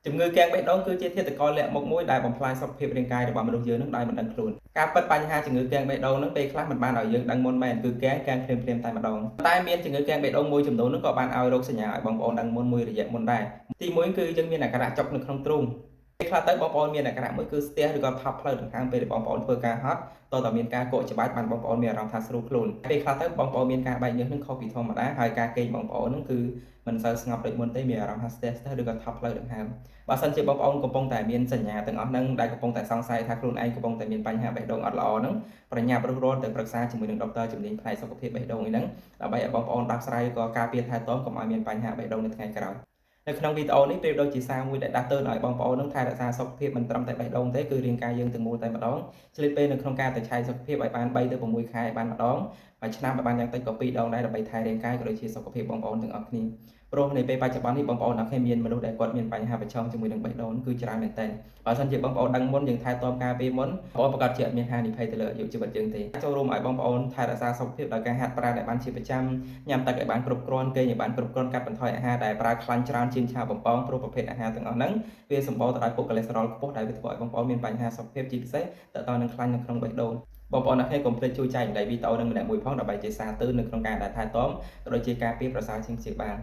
ជំងឺកាំងបេះដូងគឺជាធាតុកកលាក់មុខមួយដែលបំផ្លាញសុខភាពរាងកាយរបស់មនុស្សយើងនឹងដោយមិនដឹងខ្លួនការពិតបញ្ហាជំងឺកាំងបេះដូងនឹងពេលខ្លះមិនបានឲ្យយើងដឹងមុនមែនគឺកាំងភ្លាមៗតែម្ដងតែមានជំងឺកាំងបេះដូងមួយចំនួននឹងក៏បានឲ្យរោគសញ្ញាឲ្យបងប្អូនដឹងមុនមួយរយៈមុនដែរទីមួយគឺយើងមានអាការៈចុកនៅក្នុងទ្រូងពេលខ្លះទៅបងប្អូនមានអាការៈមួយគឺស្ទះឬក៏ថប់ផ្លូវដង្ហើមពេលបងប្អូនធ្វើការហត់តើតើមានការកកច្បាច់បានបងប្អូនមានអារម្មណ៍ថាស្រួលខ្លួនពេលខ្លះទៅបងប្អូនមានការបែកញើសនឹងខុសពីធម្មតាហើយការគេងបងប្អូននឹងគឺមិនសូវស្ងប់ដូចមុនទេមានអារម្មណ៍ថាស្ទះឬក៏ថប់ផ្លូវដង្ហើមបើសិនជាបងប្អូនកំពុងតែមានសញ្ញាទាំងអស់ហ្នឹងដែលកំពុងតែសង្ស័យថាខ្លួនឯងកំពុងតែមានបញ្ហាបេះដូងអត់ល្អហ្នឹងប្រញាប់រុះរាន់ទៅប្រឹក្សាជាមួយនឹងដុកទ័រជំនាញផ្នែកសុខភាពបេះដូងហ្នឹងដើម្បីឲ្យបងប្អូនដោះស្រាយក៏ការពារថែទាំកុំឲ្យមានបញ្ហាបេះដូងនៅថ្ងៃក្រោយនៅក្នុងវីដេអូនេះប្រៀបដូចជាសារមួយដែលដាស់តឿនឲ្យបងប្អូននឹងថែរក្សាសុខភាពមិនត្រឹមតែបេះដូងទេគឺរាងកាយយើងទាំងមូលតែម្ដងឆ្លៀតពេលនៅក្នុងការទៅឆែកសុខភាពឲ្យបាន3ទៅ6ខែឲ្យបានម្ដងមួយឆ្នាំឲ្យបានយ៉ាងតិចក៏2ដងដែរដើម្បីថែរាងកាយក៏ដូចជាសុខភាពបងប្អូនទាំងអស់គ្នាព្រោះនៅពេលបច្ចុប្បន្ននេះបងប្អូនអត់ឃើញមានមនុស្សដែលគាត់មានបញ្ហាប្រឈមជាមួយនឹងបេះដូងគឺច្រើនមែនទែនបើសិនជាបងប្អូនដឹងមុនយើងថែទាំការពារមុនបងប្អូនប្រកាសជាអត់មានហានិភ័យទៅលើអាយុជីវិតយើងទេចូលរួមឲ្យបងប្អូនថែរក្សាសុខភាពដោយការហាត់ប្រាណឲ្យបានជាប្រចាំញ៉ាំទឹកឲ្យបានគ្រប់គ្រាន់គេងឲ្យបានគ្រប់គ្រាន់កាត់បន្ថយអាហារដែលប្រើខ្លាញ់ច្រើនជាងឆាបំពងព្រោះប្រភេទអាហារទាំងអស់ហ្នឹងវាសម្បូរទៅដោយពុកកូលេស្តេរ៉ុលខ្ពស់ដែលវាធ្វើឲ្យបងប្អូនមានបញ្ហាសុខភាពជាពិសេសតទៅនឹងខ្លាញ់នៅក្នុងបេះដូងបងប្អូនអ្នកគ្នាកុំភ្លេចជួយចែករំលែកវីដេអូនឹងម្នាក់មួយផងដើម្បីជាសារទើសនៅក្នុងការដែលថែទាំក៏ដូចជាការពារប្រសើរជាងព្យាបាល